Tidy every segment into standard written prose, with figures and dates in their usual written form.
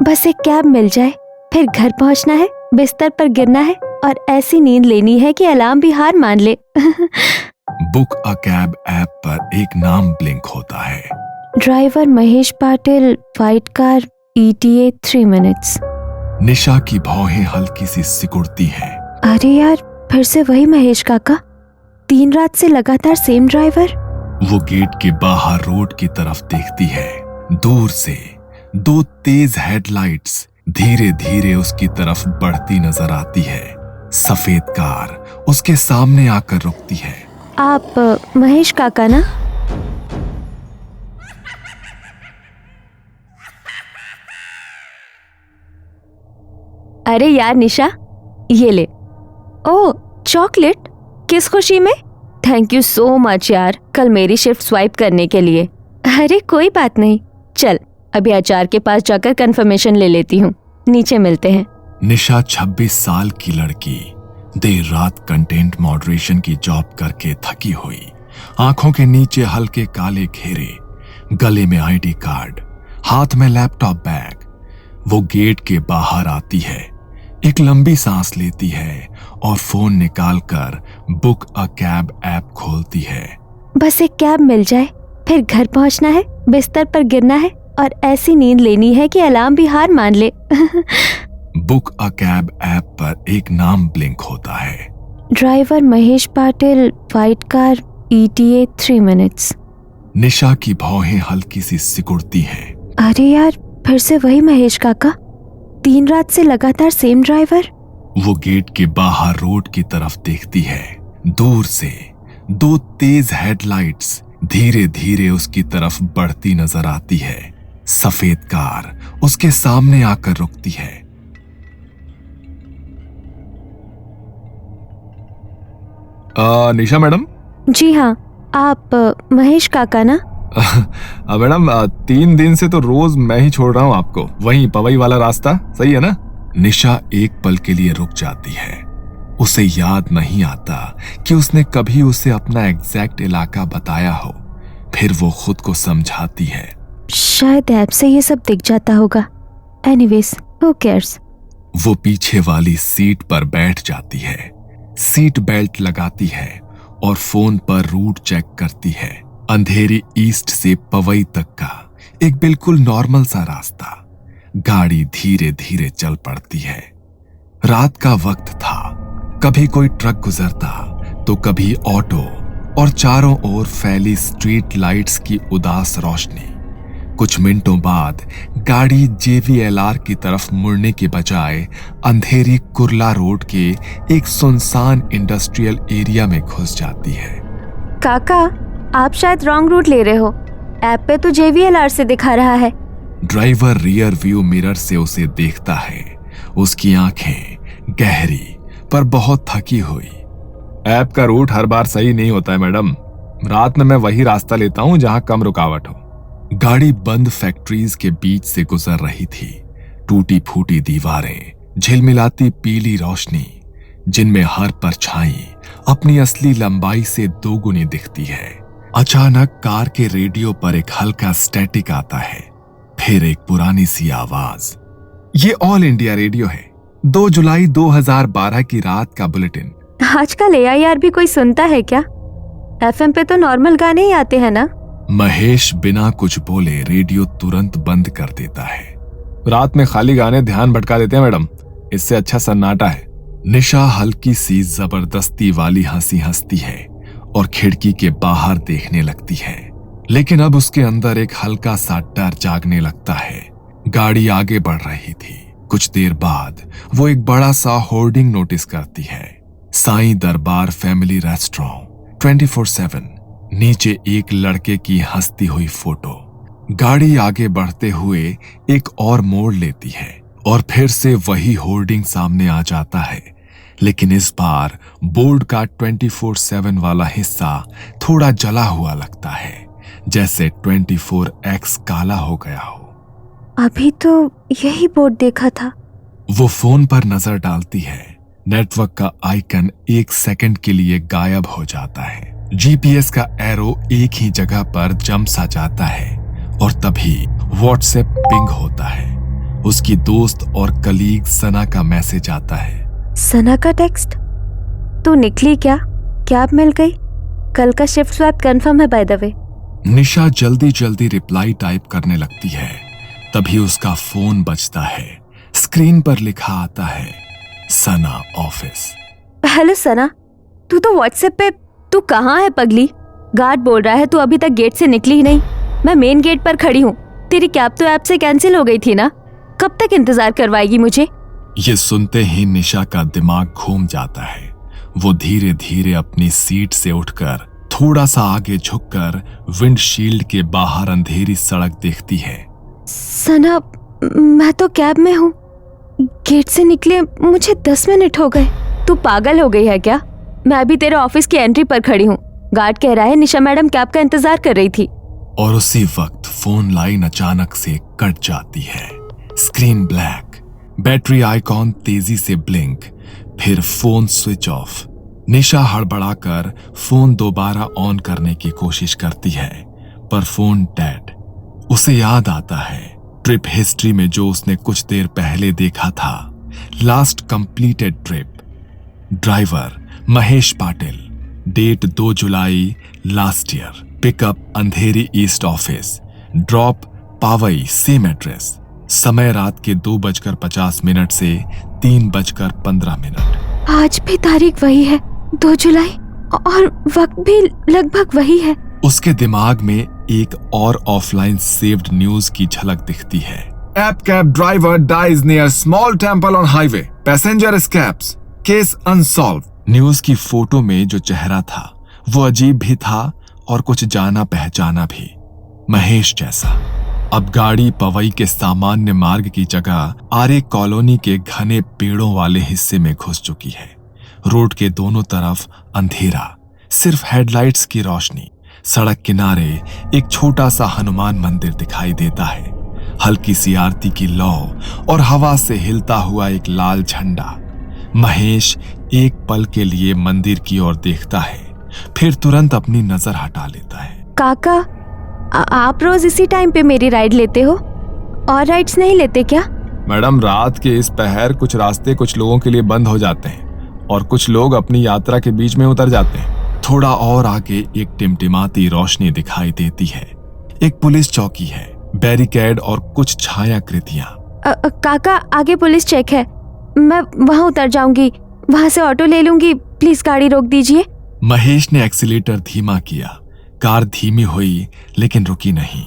बस एक कैब मिल जाए, फिर घर पहुंचना है, बिस्तर पर गिरना है और ऐसी नींद लेनी है कि अलार्म भी हार मान ले। बुक अ कैब ऐप पर एक नाम ब्लिंक होता है। Driver Mahesh Patil, white car, ETA 3 minutes. Nisha की भौहें हल्की सी सिकुड़ती हैं। अरे यार, फिर से वही महेश काका, 3 रात से लगातार सेम ड्राइवर। वो गेट के बाहर रोड की तरफ देखती है। दूर से 2 तेज हेडलाइट्स धीरे धीरे उसकी तरफ बढ़ती नजर आती है। सफेद कार उसके सामने आकर रुकती है। आप महेश काका ना? अरे यार निशा, ये ले। ओह, चॉकलेट? किस खुशी में? थैंक यू सो मच यार, कल मेरी शिफ्ट स्वाइप करने के लिए। अरे कोई बात नहीं, चल अभी HR के पास जाकर कंफर्मेशन ले लेती हूँ, नीचे मिलते हैं। निशा 26 साल की लड़की, देर रात कंटेंट मॉडरेशन की जॉब करके थकी हुई, आंखों के नीचे हल्के काले घेरे, गले में ID कार्ड, हाथ में लैपटॉप बैग। वो गेट के बाहर आती है, एक लंबी सांस लेती है और फोन निकालकर बुक अ कैब ऐप खोलती है। बस एक कैब मिल जाए, फिर घर पहुंचना है, बिस्तर पर गिरना है और ऐसी नींद लेनी है कि अलार्म भी हार मान ले। बुक अ कैब ऐप पर एक नाम ब्लिंक होता है। Driver Mahesh Patil, white car, ETA 3 minutes. Nisha की भौहें हल्की सी सिकुड़ती हैं। अरे यार, फिर से वही महेश काका, 3 रात से लगातार सेम ड्राइवर। वो गेट के बाहर रोड की तरफ देखती है। दूर से 2 तेज हेडलाइट्स धीरे धीरे उसकी तरफ बढ़ती नजर आती है। सफेद कार उसके सामने आकर रुकती है। निशा मैडम? जी हाँ, आप महेश काका ना? मैडम, 3 दिन से तो रोज मैं ही छोड़ रहा हूँ आपको, वहीं पवई वाला रास्ता, सही है ना? निशा एक पल के लिए रुक जाती है। उसे याद नहीं आता कि उसने कभी उसे अपना एग्जैक्ट इलाका बताया हो। फिर वो खुद को समझाती है, शायद ऐप से ये सब दिख जाता होगा। Anyways, who cares. वो पीछे वाली सीट पर बैठ जाती है, सीट बेल्ट लगाती है और फोन पर रूट चेक करती है। अंधेरी ईस्ट से पवई तक का एक बिल्कुल नॉर्मल सा रास्ता। गाड़ी धीरे धीरे चल पड़ती है। रात का वक्त था, कभी कोई ट्रक गुजरता तो कभी ऑटो, और चारों ओर फैली स्ट्रीट लाइट्स की उदास रोशनी। कुछ मिनटों बाद गाड़ी JVLR की तरफ मुड़ने के बजाय अंधेरी कुर्ला रोड के एक सुनसान इंडस्ट्रियल एरिया में घुस जाती है। काका, आप शायद रॉन्ग रूट ले रहे हो, ऐप पे तो JVLR से दिखा रहा है। ड्राइवर रियर व्यू मिरर से उसे देखता है। उसकी आंखें गहरी पर बहुत थकी हुई। ऐप का रूट हर बार सही नहीं होता है मैडम, रात में मैं वही रास्ता लेता हूँ जहां कम रुकावट हो। गाड़ी बंद फैक्ट्रीज के बीच से गुजर रही थी। टूटी फूटी दीवारें, झिलमिलाती पीली रोशनी, जिनमें हर परछाई अपनी असली लंबाई से 2 गुनी दिखती है। अचानक कार के रेडियो पर एक हल्का स्टैटिक आता है, फिर एक पुरानी सी आवाज। ये ऑल इंडिया रेडियो है, 2 जुलाई 2012 की रात का बुलेटिन। आजकल AIR भी कोई सुनता है क्या? FM पे तो नॉर्मल गाने ही आते हैं ना? महेश बिना कुछ बोले रेडियो तुरंत बंद कर देता है। रात में खाली गाने ध्यान भटका देते हैं मैडम, इससे अच्छा सन्नाटा है। निशा हल्की सी जबरदस्ती वाली हंसी हंसती है और खिड़की के बाहर देखने लगती है, लेकिन अब उसके अंदर एक हल्का सा डर जागने लगता है। गाड़ी आगे बढ़ रही थी। कुछ देर बाद वो एक बड़ा सा होर्डिंग नोटिस करती है, साईं दरबार फैमिली रेस्टोरेंट 24/7। नीचे एक लड़के की हंसती हुई फोटो। गाड़ी आगे बढ़ते हुए एक और मोड़ लेती है और फिर से वही होर्डिंग सामने आ जाता है, लेकिन इस बार बोर्ड का 24/7 वाला हिस्सा थोड़ा जला हुआ लगता है, जैसे 24X काला हो गया हो। अभी तो यही बोर्ड देखा था। वो फोन पर नजर डालती है। नेटवर्क का आइकन 1 सेकंड के लिए गायब हो जाता है। GPS का एरो एक ही जगह पर जम सा जाता है और तभी व्हाट्सएप पिंग होता है। उसकी दोस्त और कलीग सना का मैसेज आता है। सना का टेक्स्ट, तू निकली क्या? कैब मिल गई? कल का शिफ्ट स्वैप कंफर्म है बाय द वे। निशा जल्दी जल्दी रिप्लाई टाइप करने लगती है, तभी उसका फोन बजता है। स्क्रीन पर लिखा आता है सना ऑफिस। हेलो सना, तू तो व्हाट्सएप पे, तू कहाँ है पगली? गार्ड बोल रहा है तू अभी तक गेट से निकली ही नहीं। मैं मेन गेट पर खड़ी हूँ। तेरी कैब तो ऐप से कैंसिल हो गई थी ना? कब तक इंतजार करवाएगी मुझे? ये सुनते ही निशा का दिमाग घूम जाता है। वो धीरे धीरे अपनी सीट से उठकर थोड़ा सा आगे झुककर विंडशील्ड के बाहर अंधेरी सड़क देखती है। सना, मैं तो कैब में हूँ। गेट से निकले मुझे 10 मिनट हो गए। तू पागल हो गई है क्या? मैं अभी तेरे ऑफिस की एंट्री पर खड़ी हूँ। गार्ड कह रहा है निशा मैडम कैब का इंतजार कर रही थी। और उसी वक्त फोन लाइन अचानक से कट जाती है। स्क्रीन ब्लैक, बैटरी आइकॉन तेजी से ब्लिंक, फिर फोन स्विच ऑफ। निशा हड़बड़ाकर फोन दोबारा ऑन करने की कोशिश करती है, पर फोन डेड। उसे याद आता है ट्रिप हिस्ट्री में जो उसने कुछ देर पहले देखा था। Last completed trip, driver Mahesh Patil, date 2 July last year, pickup Andheri east office, drop Powai same address, समय रात के 2:50 से 3:15। आज भी तारीख वही है, 2 जुलाई, और वक्त भी लगभग वही है। उसके दिमाग में एक और ऑफलाइन सेव्ड न्यूज की झलक दिखती है। App cab driver dies near small temple on highway, passenger escapes, case unsolve. News की फोटो में जो चेहरा था वो अजीब भी था और कुछ जाना पहचाना भी, महेश जैसा। अब गाड़ी पवई के सामान्य मार्ग की जगह आरे कॉलोनी के घने पेड़ों वाले हिस्से में घुस चुकी है। रोड के दोनों तरफ अंधेरा, सिर्फ हेडलाइट्स की रोशनी। सड़क किनारे एक छोटा सा हनुमान मंदिर दिखाई देता है, हल्की सी आरती की लौ और हवा से हिलता हुआ एक लाल झंडा। महेश एक पल के लिए मंदिर की ओर देखता है, फिर तुरंत अपनी नजर हटा लेता है। काका, आप रोज इसी टाइम पे मेरी राइड लेते हो? और राइड्स नहीं लेते क्या? मैडम, रात के इस पहर कुछ रास्ते कुछ लोगों के लिए बंद हो जाते हैं और कुछ लोग अपनी यात्रा के बीच में उतर जाते हैं। थोड़ा और आगे एक टिमटिमाती रोशनी दिखाई देती है। एक पुलिस चौकी है, बैरिकेड और कुछ छायाकृतियां। काका, आगे पुलिस चेक है, मैं वहां उतर जाऊंगी, वहां से ऑटो ले लूंगी, प्लीज गाड़ी रोक दीजिए। महेश ने एक्सीलेटर धीमा किया। कार धीमी हुई लेकिन रुकी नहीं।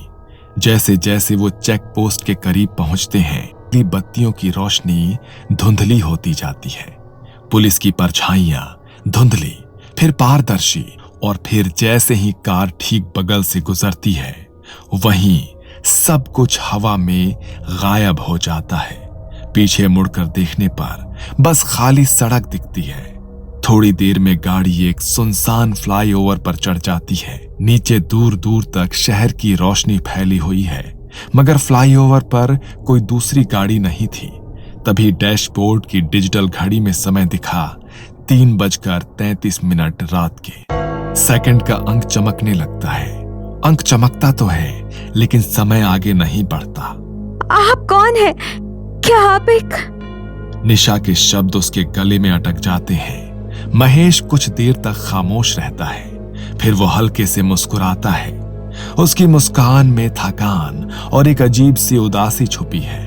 जैसे जैसे वो चेक पोस्ट के करीब पहुंचते हैं, बत्तियों की रोशनी धुंधली होती जाती है। पुलिस की परछाइयां धुंधली, फिर पारदर्शी, और फिर जैसे ही कार ठीक बगल से गुजरती है, वहीं सब कुछ हवा में गायब हो जाता है। पीछे मुड़कर देखने पर बस खाली सड़क दिखती है। थोड़ी देर में गाड़ी एक सुनसान फ्लाईओवर पर चढ़ जाती है। नीचे दूर दूर तक शहर की रोशनी फैली हुई है, मगर फ्लाईओवर पर कोई दूसरी गाड़ी नहीं थी। तभी डैशबोर्ड की डिजिटल घड़ी में समय दिखा 3:33 रात के। सेकंड का अंक चमकने लगता है। अंक चमकता तो है, लेकिन समय आगे नहीं बढ़ता। आप कौन है? क्या आप एक? निशा के शब्द उसके गले में अटक जाते हैं। महेश कुछ देर तक खामोश रहता है, फिर वो हल्के से मुस्कुराता है। उसकी मुस्कान में थकान और एक अजीब सी उदासी छुपी है।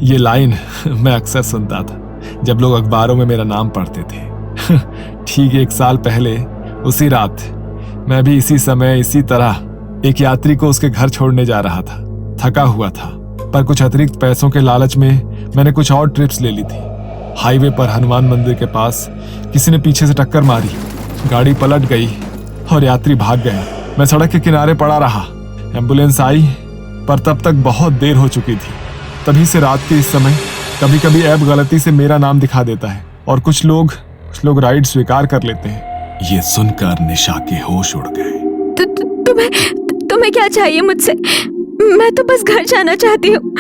ये लाइन मैं अक्सर सुनता था जब लोग अखबारों में मेरा नाम पढ़ते थे। ठीक 1 साल पहले उसी रात मैं भी इसी समय इसी तरह एक यात्री को उसके घर छोड़ने जा रहा था। थका हुआ था, पर कुछ अतिरिक्त पैसों के लालच में मैंने कुछ और ट्रिप्स ले ली थी। हाईवे पर हनुमान मंदिर के पास किसी ने पीछे से टक्कर मारी, गाड़ी पलट गई और यात्री भाग गए। मैं सड़क के किनारे पड़ा रहा। एम्बुलेंस आई, पर तब तक बहुत देर हो चुकी थी। तभी से रात के इस समय कभी कभी ऐप गलती से मेरा नाम दिखा देता है और कुछ लोग राइड स्वीकार कर लेते हैं। ये सुनकर निशा के होश उड़ गए। तुम्हें क्या चाहिए मुझसे? मैं तो बस घर जाना चाहती हूँ।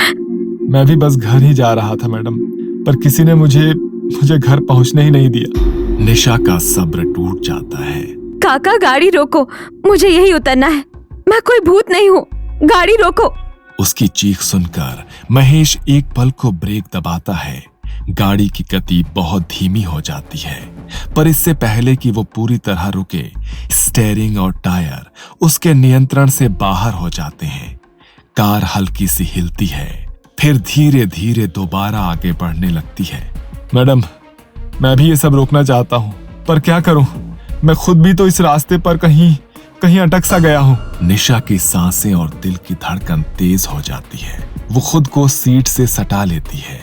मैं भी बस घर ही जा रहा था मैडम, पर किसी ने मुझे घर पहुंचने ही नहीं दिया। निशा का सब्र टूट जाता है। काका, गाड़ी रोको, मुझे यही उतरना है। मैं कोई भूत नहीं हूँ, गाड़ी रोको। उसकी चीख सुनकर महेश एक पल को ब्रेक दबाता है। गाड़ी की गति बहुत धीमी हो जाती है, पर इससे पहले कि वो पूरी तरह रुके, स्टीयरिंग और टायर उसके नियंत्रण से बाहर हो जाते हैं। कार हल्की सी हिलती है, फिर धीरे धीरे दोबारा आगे बढ़ने लगती है। मैडम, मैं भी ये सब रोकना चाहता हूँ, पर क्या करूं? मैं खुद भी तो इस रास्ते पर कहीं अटक सा गया हूँ। निशा की सांसें और दिल की धड़कन तेज हो जाती है। वो खुद को सीट से सटा लेती है।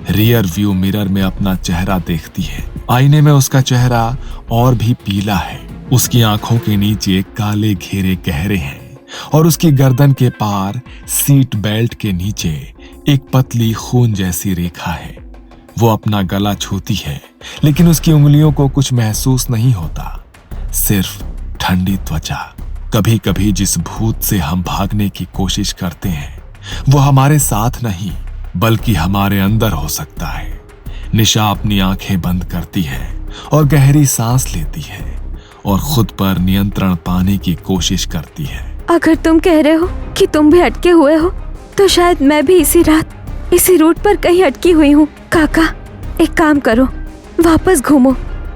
रियर व्यू मिरर में अपना चेहरा देखती है। आईने में उसका चेहरा और भी पीला है। उसकी आंखों के नीचे काले घेरे गहरे हैं और उसकी गर्दन के पार सीट बेल्ट के नीचे एक पतली खून जैसी रेखा है। वो अपना गला छूती है, लेकिन उसकी उंगलियों को कुछ महसूस नहीं होता, सिर्फ ठंडी त्वचा। कभी कभी जिस भूत से हम भागने की कोशिश करते हैं, वो हमारे साथ नहीं बल्कि हमारे अंदर हो सकता है। निशा अपनी आंखें बंद करती है और गहरी सांस लेती है और खुद पर नियंत्रण पाने की कोशिश करती है। अगर तुम कह रहे हो कि तुम भी अटके हुए हो, तो शायद मैं भी इसी रात इसी रूट पर कहीं अटकी हुई हूँ। काका, एक काम करो, वापस घूमो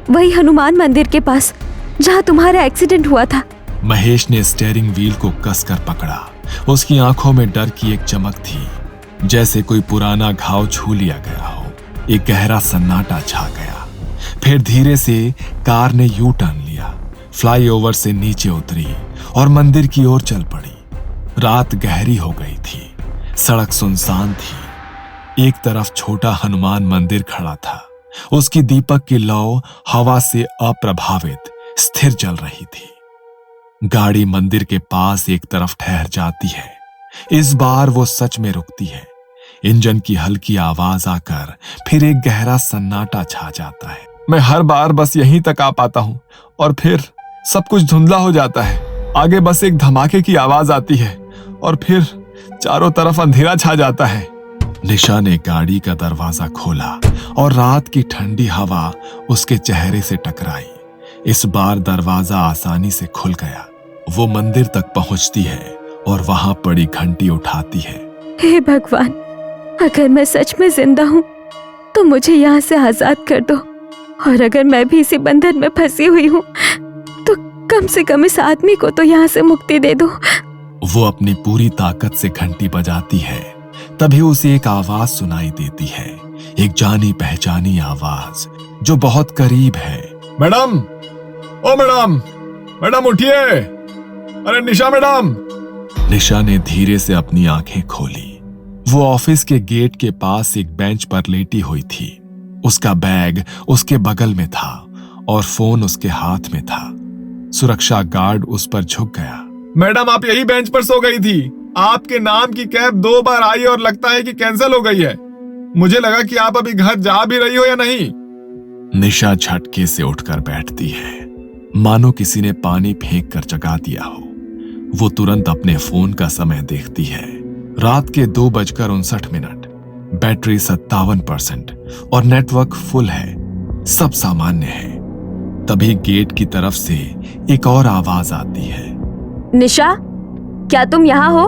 वही हनुमान मंदिर के पास जहाँ तुम्हारा एक्सीडेंट हुआ था। महेश ने स्टीयरिंग व्हील को कसकर पकड़ा। उसकी आंखों में डर की एक चमक थी, जैसे कोई पुराना घाव छू लिया गया हो। एक गहरा सन्नाटा छा गया। फिर धीरे से कार ने यू टर्न लिया, फ्लाईओवर से नीचे उतरी और मंदिर की ओर चल पड़ी। रात गहरी हो गई थी, सड़क सुनसान थी। एक तरफ छोटा हनुमान मंदिर खड़ा था, उसकी दीपक की लौ हवा से अप्रभावित स्थिर चल रही थी। गाड़ी मंदिर के पास एक तरफ ठहर जाती है। इस बार वो सच में रुकती है। इंजन की हल्की आवाज आकर फिर एक गहरा सन्नाटा छा जाता है। मैं हर बार बस यहीं तक आ पाता हूं और फिर सब कुछ धुंधला हो जाता है। आगे बस एक धमाके की आवाज आती है और फिर चारों तरफ अंधेरा छा जाता है। निशा ने गाड़ी का दरवाजा खोला और रात की ठंडी हवा उसके चेहरे से टकराई। इस बार दरवाजा आसानी से खुल गया। वो मंदिर तक पहुंचती है और वहां पड़ी घंटी उठाती है। हे भगवान, अगर मैं सच में जिंदा हूँ तो मुझे यहाँ से आजाद कर दो, और अगर मैं भी इसी बंधन में फंसी हुई हूँ तो कम से कम इस आदमी को तो यहाँ से मुक्ति दे दो। वो अपनी पूरी ताकत से घंटी बजाती है। तभी उसे एक आवाज सुनाई देती है, एक जानी पहचानी आवाज जो बहुत करीब है। मैडम, ओ मैडम, मैडम उठिए, अरे निशा मैडम। निशा ने धीरे से अपनी आंखें खोली। वो ऑफिस के गेट के पास एक बेंच पर लेटी हुई थी। उसका बैग उसके बगल में था और फोन उसके हाथ में था। सुरक्षा गार्ड उस पर झुक गया। मैडम, आप यही बेंच पर सो गई थी। आपके नाम की कैब 2 बार आई और लगता है कि कैंसिल हो गई है। मुझे लगा कि आप अभी घर जा भी रही हो या नहीं। निशा झटके से उठकर बैठती है, मानो किसी ने पानी फेंक कर जगा दिया हो। वो तुरंत अपने फोन का समय देखती है। रात के 2:59। बैटरी 57% और नेटवर्क फुल है। सब सामान्य है। तभी गेट की तरफ से एक और आवाज आती है। निशा, क्या तुम यहाँ हो?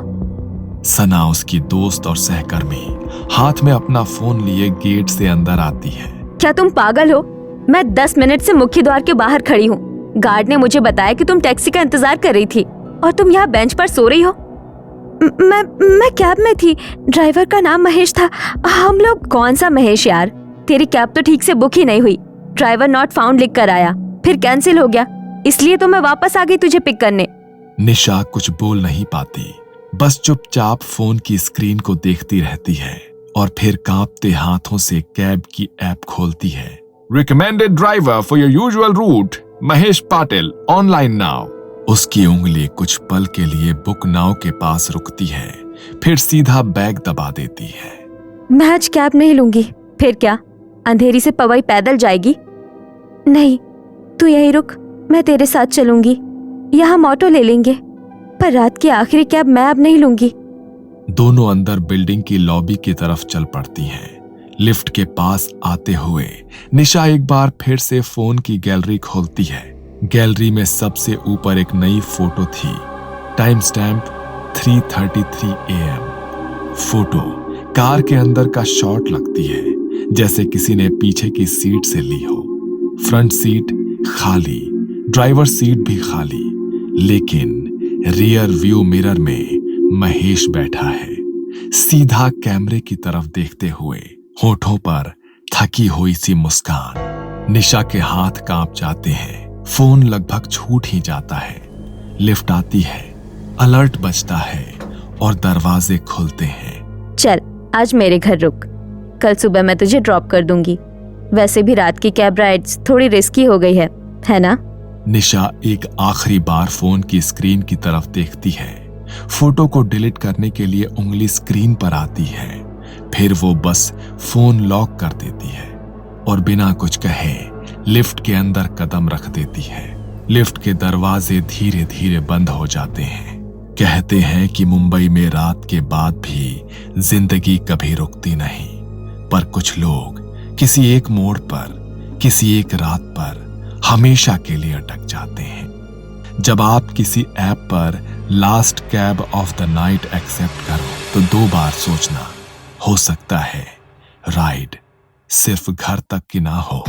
सना, उसकी दोस्त और सहकर्मी, हाथ में अपना फोन लिए गेट से अंदर आती है। क्या तुम पागल हो? मैं 10 मिनट से मुख्य द्वार के बाहर खड़ी हूँ। गार्ड ने मुझे बताया कि तुम टैक्सी का इंतजार कर रही थी और तुम यहाँ बेंच पर सो रही हो। मैं कैब में थी। ड्राइवर का नाम महेश था। हम लोग। कौन सा महेश यार? तेरी कैब तो ठीक से बुक ही नहीं हुई। ड्राइवर नॉट फाउंड लिख कर आया, फिर कैंसिल हो गया, इसलिए तो मैं वापस आ गई तुझे पिक करने। निशा कुछ बोल नहीं पाती, बस चुपचाप फोन की स्क्रीन को देखती रहती है और फिर कांपते हाथों से कैब की ऐप खोलती है। Recommended driver for your usual route, Mahesh Patil, online now. उसकी उंगली कुछ पल के लिए बुक नाउ के पास रुकती है, फिर सीधा बैग दबा देती है। मैं आज कैब नहीं लूंगी। फिर क्या, अंधेरी से पवई पैदल जाएगी? नहीं, तू यहीं रुक, मैं तेरे साथ चलूंगी। यहाँ हम ऑटो ले लेंगे, पर रात की आखिरी कैब मैं अब नहीं लूंगी। दोनों अंदर बिल्डिंग की लॉबी की तरफ चल पड़ती हैं। लिफ्ट के पास आते हुए निशा एक बार फिर से फोन की गैलरी खोलती है। गैलरी में सबसे ऊपर एक नई फोटो थी। Time stamp 3:33 AM photo car के अंदर का शॉट लगती है, जैसे किसी ने पीछे की सीट से ली हो। फ्रंट सीट खाली, ड्राइवर सीट भी खाली, लेकिन रियर व्यू मिरर में महेश बैठा है, सीधा कैमरे की तरफ देखते हुए, होठों पर थकी हुई सी मुस्कान। निशा के हाथ कांप जाते हैं, फोन लगभग छूट ही जाता है। लिफ्ट आती है, अलर्ट बजता है और दरवाजे खुलते हैं। चल आज मेरे घर रुक, कल सुबह मैं तुझे ड्रॉप कर दूंगी। वैसे भी रात की कैब राइड्स थोड़ी रिस्की हो गई है ना? निशा एक आखिरी बार फोन की स्क्रीन की तरफ देखती है। फोटो को डिलीट करने के लिए उंगली स्क्रीन पर आती है, फिर वो बस फोन लॉक कर देती है और बिना कुछ कहे लिफ्ट के अंदर कदम रख देती है। लिफ्ट के दरवाजे धीरे धीरे बंद हो जाते हैं। कहते हैं कि मुंबई में रात के बाद भी जिंदगी कभी रुकती नहीं, पर कुछ लोग किसी एक मोड़ पर, किसी एक रात पर हमेशा के लिए अटक जाते हैं। जब आप किसी ऐप पर last cab of the night accept करो तो 2 बार सोचना, हो सकता है राइड सिर्फ घर तक की ना हो।